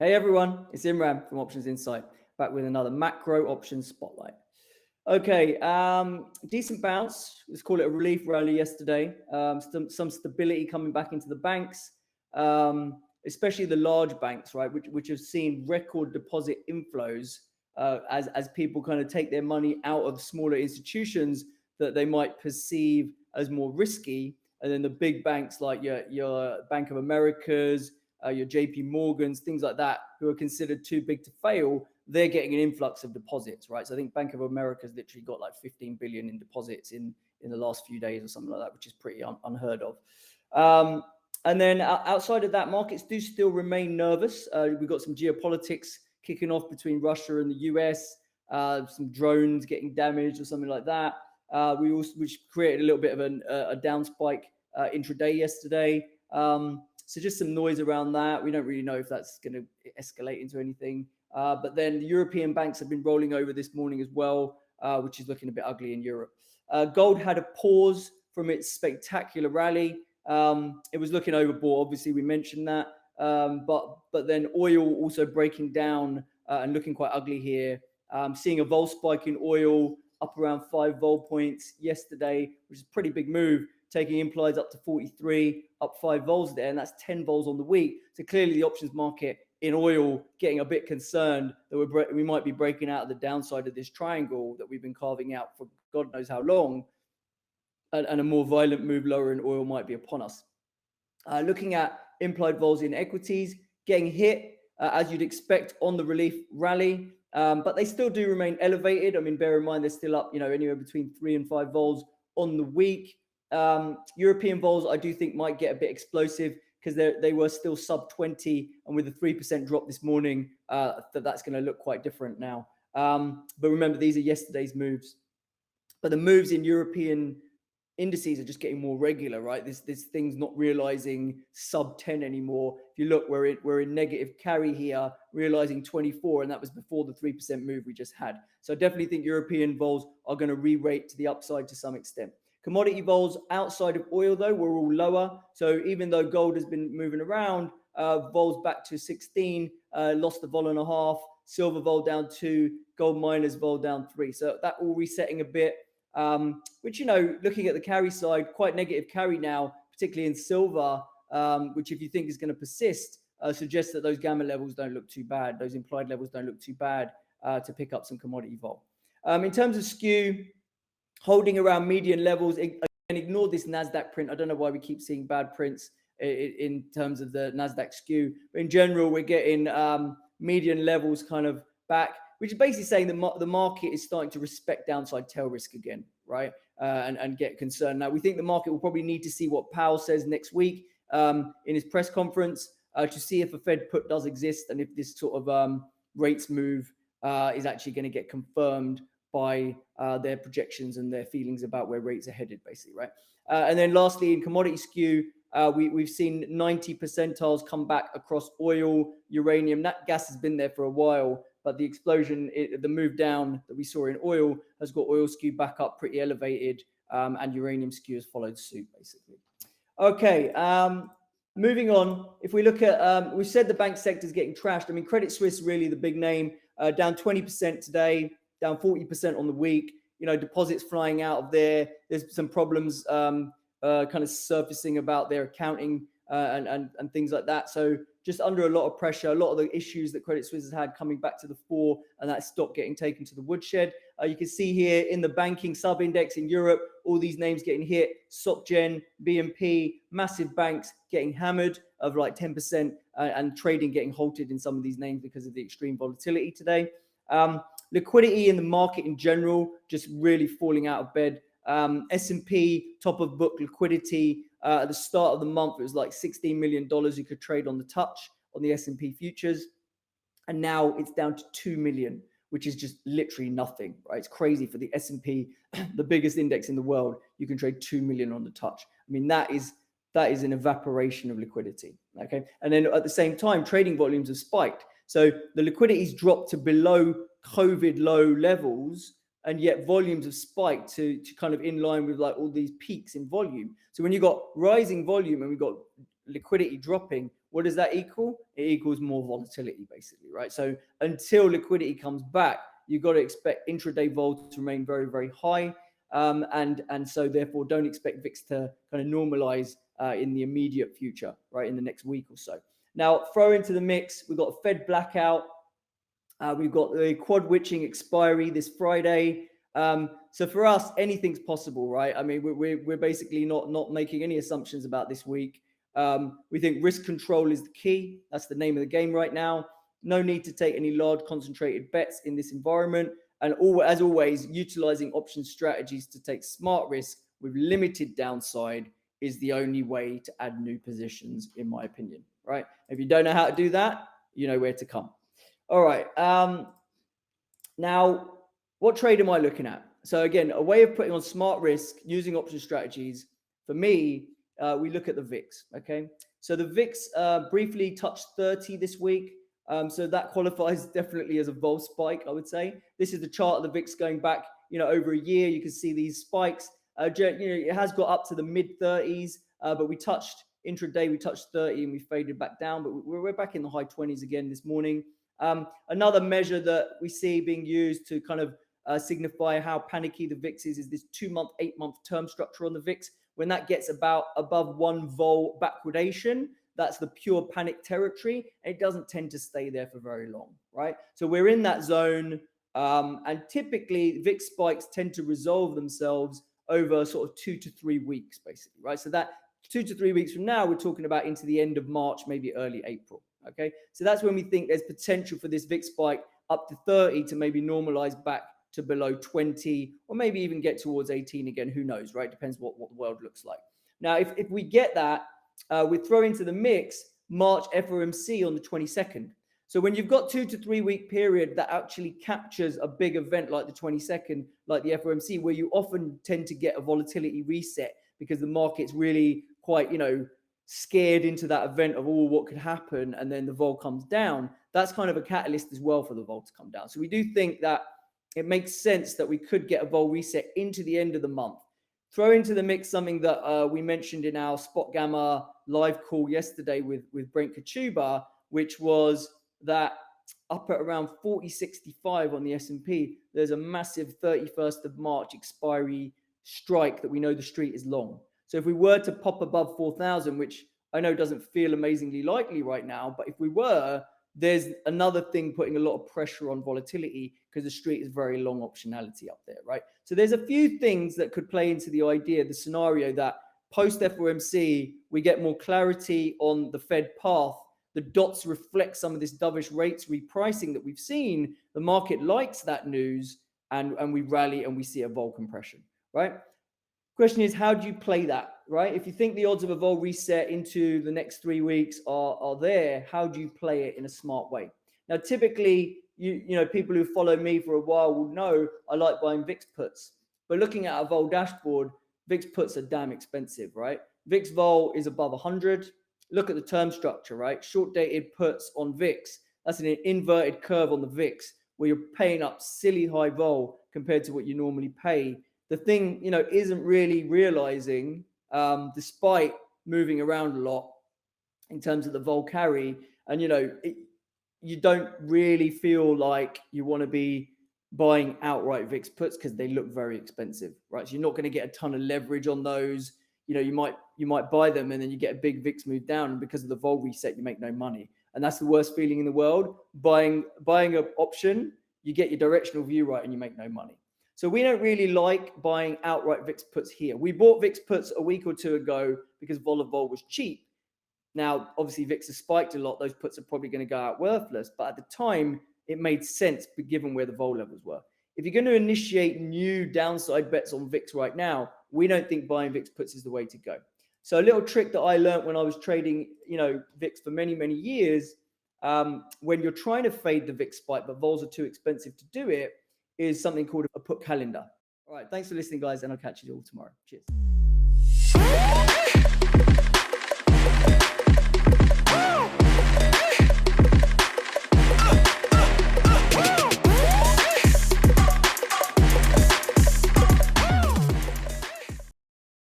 Hey everyone, it's Imran from Options Insight, back with another macro options spotlight. Okay, decent bounce. Let's call it a relief rally yesterday. Some stability coming back into the banks, especially the large banks, right, which have seen record deposit inflows as people kind of take their money out of smaller institutions that they might perceive as more risky, and then the big banks like your Bank of Americas, your JP Morgans, things like that, who are considered too big to fail, they're getting an influx of deposits, right? So I think Bank of America has literally got like 15 billion in deposits in the last few days or something like that, which is pretty unheard of. And then outside of that, markets do still remain nervous. We've got some geopolitics kicking off between Russia and the US, some drones getting damaged or something like that. Which created a little bit of a down spike intraday yesterday. So just some noise around that. We don't really know if that's going to escalate into anything. But then the European banks have been rolling over this morning as well, which is looking a bit ugly in Europe. Gold had a pause from its spectacular rally. It was looking overbought. Obviously, we mentioned that. But then oil also breaking down and looking quite ugly here. Seeing a vol spike in oil up around 5 vol points yesterday, which is a pretty big move, taking implies up to 43, up 5 vols there, and that's 10 vols on the week. So clearly the options market in oil getting a bit concerned that we might be breaking out of the downside of this triangle that we've been carving out for God knows how long, and a more violent move lower in oil might be upon us. Looking at implied vols in equities, getting hit as you'd expect on the relief rally, but they still do remain elevated. I mean, bear in mind they're still up, anywhere between 3 and 5 vols on the week. European vols, I do think, might get a bit explosive because they were still sub 20, and with a 3% drop this morning, that's going to look quite different now. But remember, these are yesterday's moves. But the moves in European indices are just getting more regular, right? This thing's not realizing sub 10 anymore. If you look, we're in negative carry here, realizing 24, and that was before the 3% move we just had. So I definitely think European vols are going to re-rate to the upside to some extent. Commodity vols outside of oil, though, were all lower. So even though gold has been moving around, vols back to 16, lost a vol and a half, silver vol down 2, gold miners vol down 3. So that all resetting a bit, which, looking at the carry side, quite negative carry now, particularly in silver, which if you think is going to persist, suggests that those gamma levels don't look too bad. Those implied levels don't look too bad to pick up some commodity vol. In terms of skew, holding around median levels, and ignore this NASDAQ print. I don't know why we keep seeing bad prints in terms of the NASDAQ skew. But in general, we're getting median levels kind of back, which is basically saying the market is starting to respect downside tail risk again, right? And get concerned. Now, we think the market will probably need to see what Powell says next week in his press conference to see if a Fed put does exist and if this sort of rates move is actually going to get confirmed by their projections and their feelings about where rates are headed, basically, right? And then lastly, in commodity skew, we've seen 90 percentiles come back across oil, uranium. That gas has been there for a while, but the explosion, the move down that we saw in oil has got oil skew back up pretty elevated, and uranium skew has followed suit, basically. Okay, moving on. If we look at, we said the bank sector is getting trashed. I mean, Credit Suisse really the big name, down 20% today, down 40% on the week. Deposits flying out of there. There's some problems kind of surfacing about their accounting and things like that. So just under a lot of pressure, a lot of the issues that Credit Suisse has had coming back to the fore, and that stock getting taken to the woodshed. You can see here in the banking sub-index in Europe, all these names getting hit. SocGen, BNP, massive banks getting hammered of like 10%, and trading getting halted in some of these names because of the extreme volatility today. Liquidity in the market in general, just really falling out of bed. S&P top of book liquidity at the start of the month, it was like $16 million you could trade on the touch on the S&P futures, and now it's down to 2 million, which is just literally nothing, right? It's crazy for the S&P, the biggest index in the world. You can trade 2 million on the touch. I mean, that is an evaporation of liquidity. Okay, and then at the same time, trading volumes have spiked. So the liquidity's dropped to below COVID low levels, and yet volumes have spiked to kind of in line with like all these peaks in volume. So when you've got rising volume and we've got liquidity dropping, What does that equal? It equals more volatility, basically, right? So until liquidity comes back, you've got to expect intraday vol to remain very, very high. And so therefore don't expect VIX to kind of normalize in the immediate future, right, in the next week or so. Now, throw into the mix, we've got a Fed blackout. We've got the quad witching expiry this Friday. So for us, anything's possible, right? I mean, we're basically not making any assumptions about this week. We think risk control is the key. That's the name of the game right now. No need to take any large concentrated bets in this environment. And as always, utilizing option strategies to take smart risk with limited downside is the only way to add new positions, in my opinion, right? If you don't know how to do that, you know where to come. All right. Now, what trade am I looking at? So again, a way of putting on smart risk using option strategies. For me, we look at the VIX. Okay. So the VIX briefly touched 30 this week. So that qualifies definitely as a vol spike, I would say. This is the chart of the VIX going back, over a year. You can see these spikes. It has got up to the mid 30s, but we touched intraday, we touched 30 and we faded back down, but we're back in the high 20s again this morning. Another measure that we see being used to kind of signify how panicky the VIX is this 2-month, 8-month term structure on the VIX. When that gets about above 1 vol backwardation, that's the pure panic territory. And it doesn't tend to stay there for very long, right? So we're in that zone. And typically VIX spikes tend to resolve themselves over sort of 2 to 3 weeks, basically, right? So that 2 to 3 weeks from now, we're talking about into the end of March, maybe early April. Okay, so that's when we think there's potential for this VIX spike up to 30 to maybe normalize back to below 20, or maybe even get towards 18 again. Who knows, right? Depends what the world looks like. Now, if we get that, we throw into the mix March FOMC on the 22nd. So when you've got 2 to 3 week period that actually captures a big event like the 22nd, like the FOMC, where you often tend to get a volatility reset because the market's really quite, scared into that event of what could happen, and then the vol comes down. That's kind of a catalyst as well for the vol to come down. So we do think that it makes sense that we could get a vol reset into the end of the month. Throw into the mix something that we mentioned in our Spot Gamma live call yesterday with Brent Kachuba, which was that up at around 40.65 on the S&P, there's a massive 31st of March expiry strike that we know the street is long. So if we were to pop above 4,000, which I know doesn't feel amazingly likely right now, but if we were, there's another thing putting a lot of pressure on volatility because the street is very long optionality up there, right? So there's a few things that could play into the idea, the scenario that post FOMC, we get more clarity on the Fed path. The dots reflect some of this dovish rates repricing that we've seen. The market likes that news, and we rally and we see a vol compression, right? Question is, how do you play that, right? If you think the odds of a vol reset into the next 3 weeks are there, how do you play it in a smart way? Now, typically, people who follow me for a while will know I like buying VIX puts. But looking at a vol dashboard, VIX puts are damn expensive, right? VIX vol is above 100. Look at the term structure, right? Short dated puts on VIX. That's an inverted curve on the VIX where you're paying up silly high vol compared to what you normally pay. The thing, isn't really realizing, despite moving around a lot in terms of the vol carry, and, you don't really feel like you want to be buying outright VIX puts because they look very expensive, right? So you're not going to get a ton of leverage on those. You might buy them and then you get a big VIX move down, and because of the vol reset, you make no money. And that's the worst feeling in the world. Buying an option, you get your directional view right and you make no money. So we don't really like buying outright VIX puts here. We bought VIX puts a week or two ago because vol was cheap. Now, obviously, VIX has spiked a lot. Those puts are probably going to go out worthless. But at the time, it made sense given where the vol levels were. If you're going to initiate new downside bets on VIX right now, we don't think buying VIX puts is the way to go. So a little trick that I learned when I was trading, VIX for many, many years, when you're trying to fade the VIX spike, but vols are too expensive to do it, is something called a put calendar. All right, thanks for listening, guys, and I'll catch you all tomorrow. Cheers.